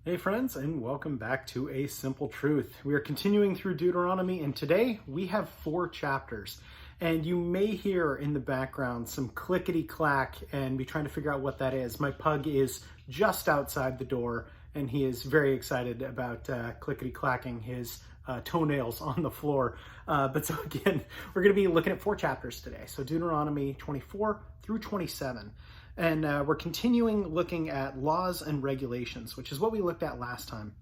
Hey friends, and welcome back to A Simple Truth. We are continuing through Deuteronomy, and today we have 4 chapters. And you may hear in the background some clickety-clack and be trying to figure out what that is. My pug is just outside the door, and he is very excited about clickety-clacking his toenails on the floor. But so again, we're going to be looking at 4 chapters today. So Deuteronomy 24 through 27. And we're continuing looking at laws and regulations, which is what we looked at last time.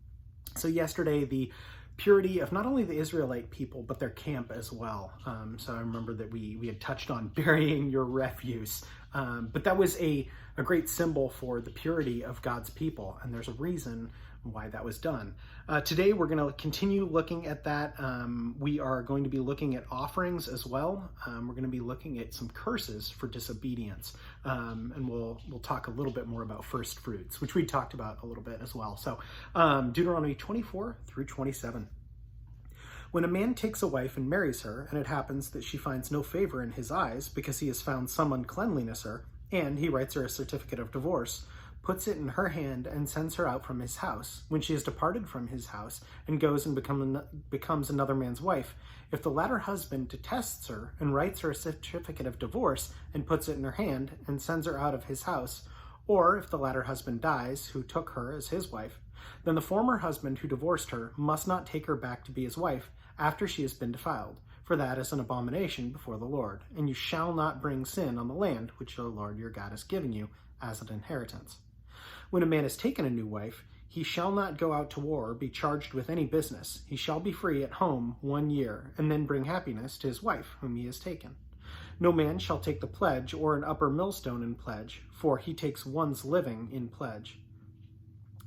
So yesterday, the purity of not only the Israelite people, but their camp as well. So I remember that we had touched on burying your refuse, but that was a great symbol for the purity of God's people, and there's a reason why that was done. Today we're going to continue looking at that. We are going to be looking at offerings as well. We're going to be looking at some curses for disobedience, and we'll talk a little bit more about first fruits, which we talked about a little bit as well. So Deuteronomy 24 through 27. When a man takes a wife and marries her, and it happens that she finds no favor in his eyes because he has found some uncleanliness her, and he writes her a certificate of divorce, puts it in her hand, and sends her out from his house, when she has departed from his house and goes and becomes another man's wife, if the latter husband detests her and writes her a certificate of divorce and puts it in her hand and sends her out of his house, or if the latter husband dies who took her as his wife, then the former husband who divorced her must not take her back to be his wife after she has been defiled, for that is an abomination before the Lord, and you shall not bring sin on the land which the Lord your God has given you as an inheritance. When a man has taken a new wife, he shall not go out to war or be charged with any business. He shall be free at home 1 year, and then bring happiness to his wife whom he has taken. No man shall take the pledge or an upper millstone in pledge, for he takes one's living in pledge.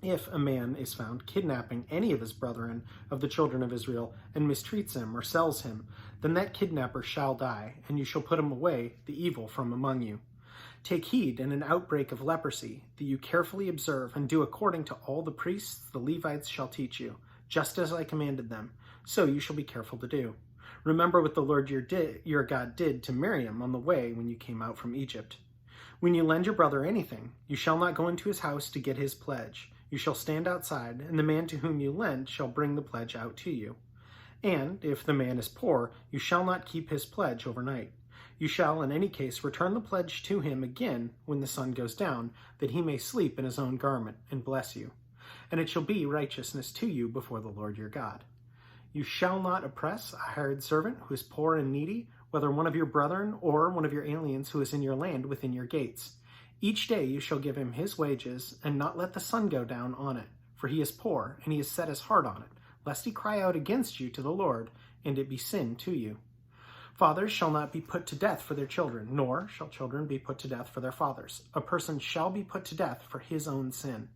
If a man is found kidnapping any of his brethren of the children of Israel and mistreats him or sells him, then that kidnapper shall die, and you shall put him away, the evil from among you. Take heed in an outbreak of leprosy, that you carefully observe and do according to all the priests the Levites shall teach you, just as I commanded them, so you shall be careful to do. Remember what the Lord your God did to Miriam on the way when you came out from Egypt. When you lend your brother anything, you shall not go into his house to get his pledge. You shall stand outside, and the man to whom you lend shall bring the pledge out to you. And if the man is poor, you shall not keep his pledge overnight. You shall in any case return the pledge to him again when the sun goes down, that he may sleep in his own garment and bless you. And it shall be righteousness to you before the Lord your God. You shall not oppress a hired servant who is poor and needy, whether one of your brethren or one of your aliens who is in your land within your gates. Each day you shall give him his wages, and not let the sun go down on it, for he is poor, and he has set his heart on it, lest he cry out against you to the Lord, and it be sin to you. Fathers shall not be put to death for their children, nor shall children be put to death for their fathers. A person shall be put to death for his own sin.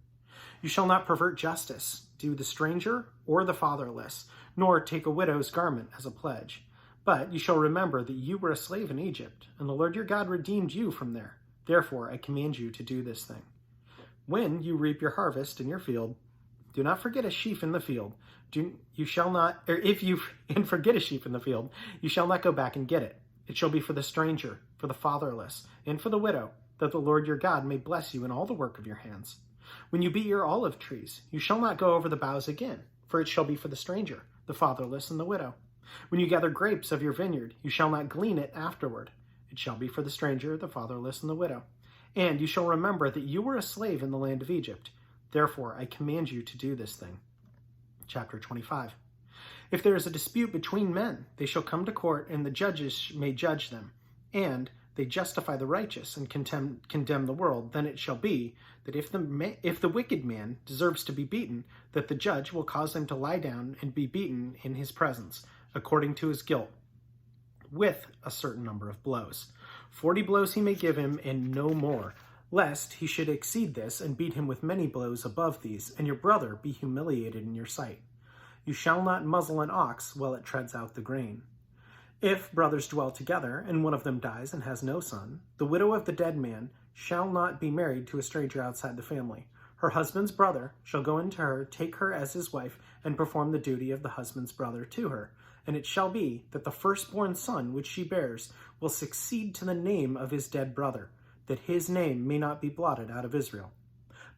You shall not pervert justice, do the stranger or the fatherless, nor take a widow's garment as a pledge. But you shall remember that you were a slave in Egypt, and the Lord your God redeemed you from there. Therefore I command you to do this thing. When you reap your harvest in your field, do not forget a sheaf in the field. If you forget a sheep in the field, you shall not go back and get it. It shall be for the stranger, for the fatherless, and for the widow, that the Lord your God may bless you in all the work of your hands. When you beat your olive trees, you shall not go over the boughs again, for it shall be for the stranger, the fatherless, and the widow. When you gather grapes of your vineyard, you shall not glean it afterward. It shall be for the stranger, the fatherless, and the widow. And you shall remember that you were a slave in the land of Egypt. Therefore I command you to do this thing. Chapter 25. If there is a dispute between men, they shall come to court, and the judges may judge them. And they justify the righteous and condemn the world. Then it shall be that if the wicked man deserves to be beaten, that the judge will cause him to lie down and be beaten in his presence, according to his guilt, with a certain number of blows. 40 blows he may give him, and no more, lest he should exceed this and beat him with many blows above these, and your brother be humiliated in your sight. You shall not muzzle an ox while it treads out the grain. If brothers dwell together, and one of them dies and has no son, the widow of the dead man shall not be married to a stranger outside the family. Her husband's brother shall go into her, take her as his wife, and perform the duty of the husband's brother to her. And it shall be that the firstborn son which she bears will succeed to the name of his dead brother, that his name may not be blotted out of Israel.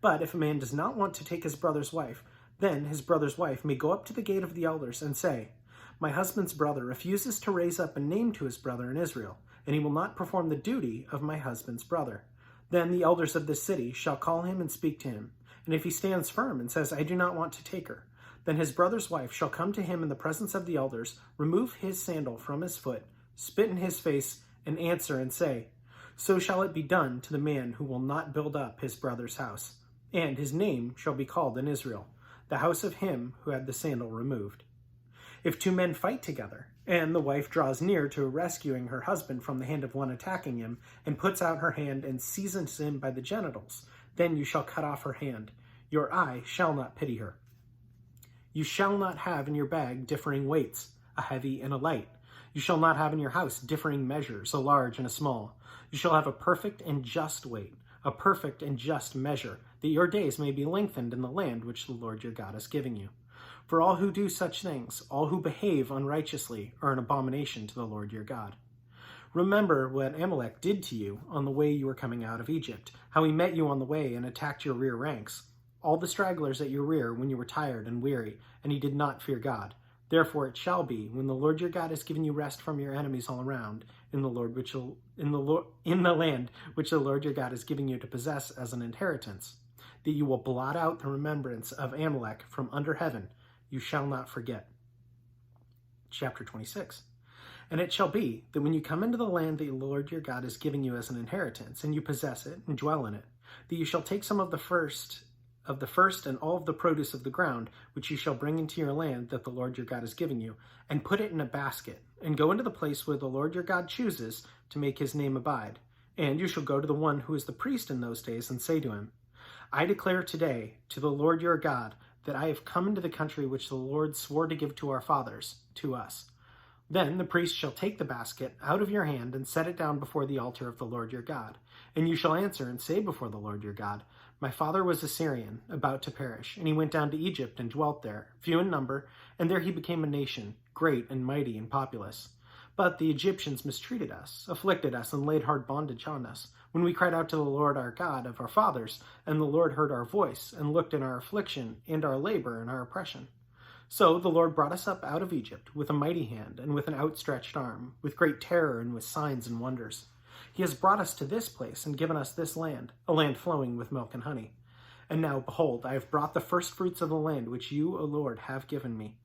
But if a man does not want to take his brother's wife, then his brother's wife may go up to the gate of the elders and say, my husband's brother refuses to raise up a name to his brother in Israel, and he will not perform the duty of my husband's brother. Then the elders of this city shall call him and speak to him. And if he stands firm and says, I do not want to take her, then his brother's wife shall come to him in the presence of the elders, remove his sandal from his foot, spit in his face, and answer and say, so shall it be done to the man who will not build up his brother's house. And his name shall be called in Israel, the house of him who had the sandal removed. If two men fight together, and the wife draws near to rescuing her husband from the hand of one attacking him, and puts out her hand and seizes him by the genitals, then you shall cut off her hand. Your eye shall not pity her. You shall not have in your bag differing weights, a heavy and a light. You shall not have in your house differing measures, a large and a small. You shall have a perfect and just weight, a perfect and just measure, that your days may be lengthened in the land which the Lord your God is giving you. For all who do such things, all who behave unrighteously, are an abomination to the Lord your God. Remember what Amalek did to you on the way you were coming out of Egypt, how he met you on the way and attacked your rear ranks, all the stragglers at your rear when you were tired and weary, and he did not fear God. Therefore it shall be, when the Lord your God has given you rest from your enemies all around, in the land which the Lord your God is giving you to possess as an inheritance, that you will blot out the remembrance of Amalek from under heaven. You shall not forget. Chapter 26. And it shall be that when you come into the land that the Lord your God is giving you as an inheritance, and you possess it and dwell in it, that you shall take some of the first and all of the produce of the ground, which you shall bring into your land that the Lord your God is giving you, and put it in a basket, and go into the place where the Lord your God chooses to make his name abide. And you shall go to the one who is the priest in those days, and say to him, I declare today to the Lord your God that I have come into the country which the Lord swore to give to our fathers, to us. Then the priest shall take the basket out of your hand and set it down before the altar of the Lord your God. And you shall answer and say before the Lord your God, my father was a Syrian, about to perish, and he went down to Egypt and dwelt there, few in number, and there he became a nation, great and mighty and populous. But the Egyptians mistreated us, afflicted us, and laid hard bondage on us, when we cried out to the Lord our God of our fathers, and the Lord heard our voice, and looked in our affliction, and our labor, and our oppression. So the Lord brought us up out of Egypt with a mighty hand, and with an outstretched arm, with great terror, and with signs and wonders. He has brought us to this place, and given us this land, a land flowing with milk and honey. And now, behold, I have brought the first fruits of the land, which you, O Lord, have given me.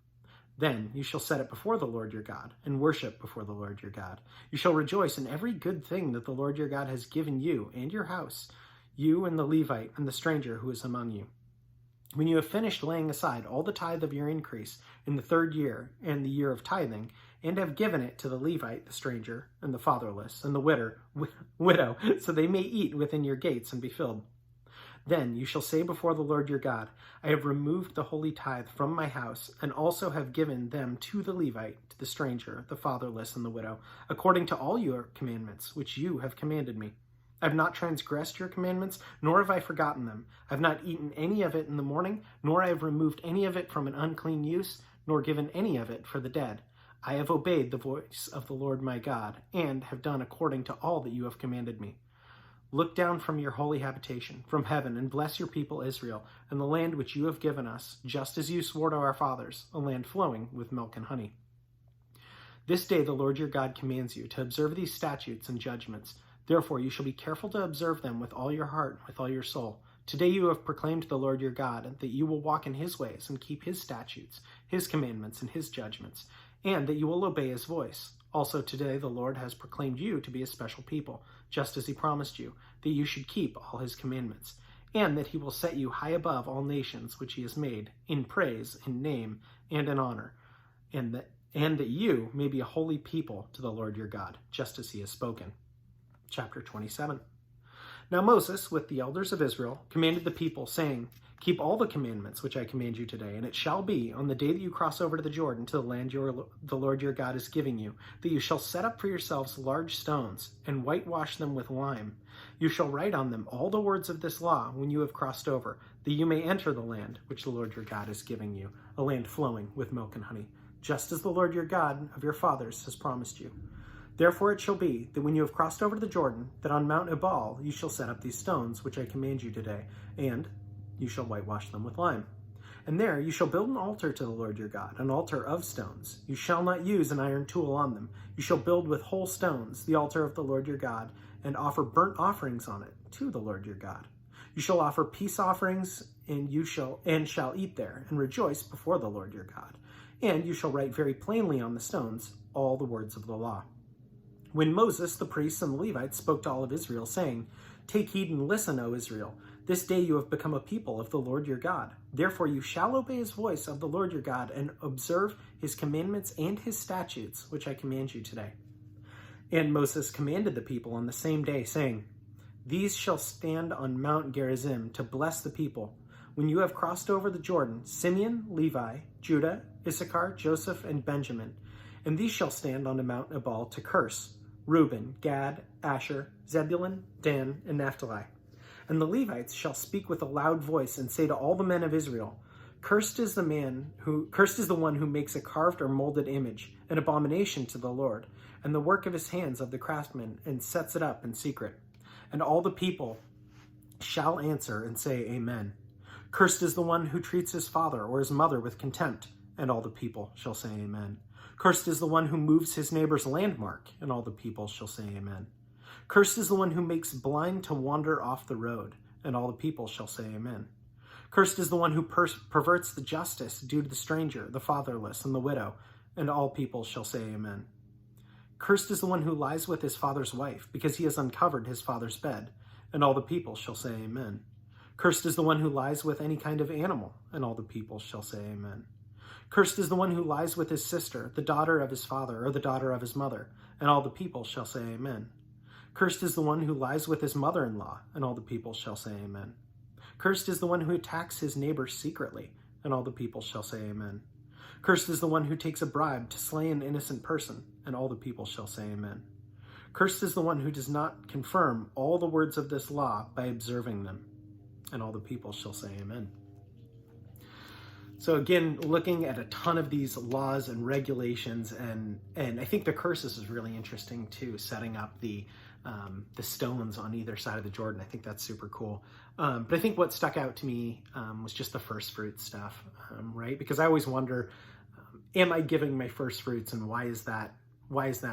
Then you shall set it before the Lord your God, and worship before the Lord your God. You shall rejoice in every good thing that the Lord your God has given you and your house, you and the Levite and the stranger who is among you. When you have finished laying aside all the tithe of your increase in the 3rd year and the year of tithing, and have given it to the Levite, the stranger, and the fatherless, and the widow, so they may eat within your gates and be filled. Then you shall say before the Lord your God, I have removed the holy tithe from my house, and also have given them to the Levite, to the stranger, the fatherless, and the widow, according to all your commandments, which you have commanded me. I have not transgressed your commandments, nor have I forgotten them. I have not eaten any of it in the morning, nor I have removed any of it from an unclean use, nor given any of it for the dead. I have obeyed the voice of the Lord my God, and have done according to all that you have commanded me. Look down from your holy habitation, from heaven, and bless your people Israel, and the land which you have given us, just as you swore to our fathers, a land flowing with milk and honey. This day the Lord your God commands you to observe these statutes and judgments. Therefore you shall be careful to observe them with all your heart and with all your soul. Today you have proclaimed to the Lord your God that you will walk in his ways and keep his statutes, his commandments, and his judgments, and that you will obey his voice. Also today the Lord has proclaimed you to be a special people, just as he promised you, that you should keep all his commandments, and that he will set you high above all nations which he has made, in praise, in name, and in honor, and that you may be a holy people to the Lord your God, just as he has spoken. Chapter 27. Now Moses, with the elders of Israel, commanded the people, saying, Keep all the commandments which I command you today, and it shall be, on the day that you cross over to the Jordan, to the land the Lord your God is giving you, that you shall set up for yourselves large stones, and whitewash them with lime. You shall write on them all the words of this law when you have crossed over, that you may enter the land which the Lord your God is giving you, a land flowing with milk and honey, just as the Lord your God of your fathers has promised you. Therefore it shall be, that when you have crossed over to the Jordan, that on Mount Ebal you shall set up these stones which I command you today, and you shall whitewash them with lime. And there you shall build an altar to the Lord your God, an altar of stones. You shall not use an iron tool on them. You shall build with whole stones the altar of the Lord your God, and offer burnt offerings on it to the Lord your God. You shall offer peace offerings, and shall eat there, and rejoice before the Lord your God. And you shall write very plainly on the stones all the words of the law. When Moses, the priests, and the Levites spoke to all of Israel, saying, Take heed and listen, O Israel. This day you have become a people of the Lord your God. Therefore you shall obey his voice of the Lord your God, and observe his commandments and his statutes, which I command you today. And Moses commanded the people on the same day, saying, These shall stand on Mount Gerizim to bless the people. When you have crossed over the Jordan, Simeon, Levi, Judah, Issachar, Joseph, and Benjamin. And these shall stand on the Mount Ebal to curse, Reuben, Gad, Asher, Zebulun, Dan, and Naphtali. And the Levites shall speak with a loud voice and say to all the men of Israel, Cursed is the one who makes a carved or molded image, an abomination to the Lord, and the work of his hands of the craftsman, and sets it up in secret. And all the people shall answer and say, Amen. Cursed is the one who treats his father or his mother with contempt, and all the people shall say, Amen. Cursed is the one who moves his neighbor's landmark, and all the people shall say, Amen. Cursed is the one who makes blind to wander off the road, and all the people shall say, Amen. Cursed is the one who perverts the justice due to the stranger, the fatherless, and the widow, and all people shall say, Amen. Cursed is the one who lies with his father's wife, because he has uncovered his father's bed, and all the people shall say, Amen. Cursed is the one who lies with any kind of animal, and all the people shall say, Amen. Cursed is the one who lies with his sister, the daughter of his father, or the daughter of his mother, and all the people shall say, Amen. Cursed is the one who lies with his mother-in-law, and all the people shall say, Amen. Cursed is the one who attacks his neighbor secretly, and all the people shall say, Amen. Cursed is the one who takes a bribe to slay an innocent person, and all the people shall say, Amen. Cursed is the one who does not confirm all the words of this law by observing them, and all the people shall say, Amen. So again, looking at a ton of these laws and regulations, and I think the curses is really interesting too, setting up the stones on either side of the Jordan. I think that's super cool. But I think what stuck out to me was just the first fruit stuff, right? Because I always wonder, am I giving my first fruits, and why is that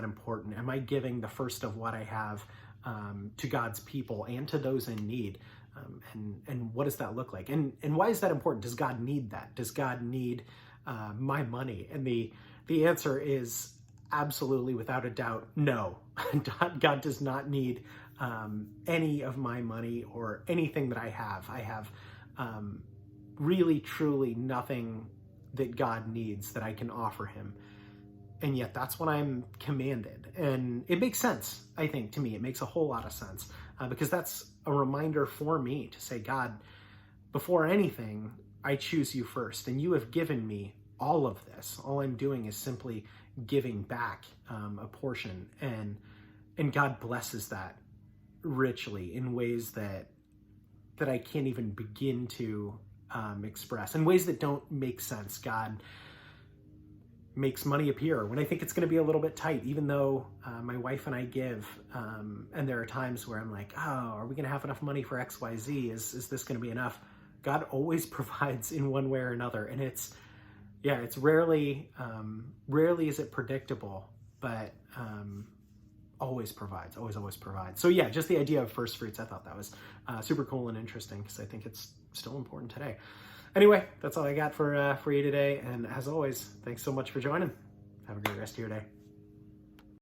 important? Am I giving the first of what I have to God's people and to those in need? And what does that look like? And why is that important? Does God need that? Does God need my money? And the answer is absolutely, without a doubt, no. God does not need any of my money or anything that I have. I have really, truly nothing that God needs that I can offer him. And yet that's what I'm commanded. And it makes sense, I think, to me. It makes a whole lot of sense because that's a reminder for me to say, God, before anything, I choose you first. And you have given me all of this. All I'm doing is simply giving back a portion. And God blesses that richly in ways that I can't even begin to express, in ways that don't make sense. God makes money appear when I think it's going to be a little bit tight, even though my wife and I give, and there are times where I'm like, oh, are we going to have enough money for XYZ? Is this going to be enough? God always provides in one way or another. And it's rarely is it predictable, but always provides, always provides. So yeah, just the idea of first fruits, I thought that was super cool and interesting because I think it's still important today. Anyway, that's all I got for you today. And as always, thanks so much for joining. Have a great rest of your day.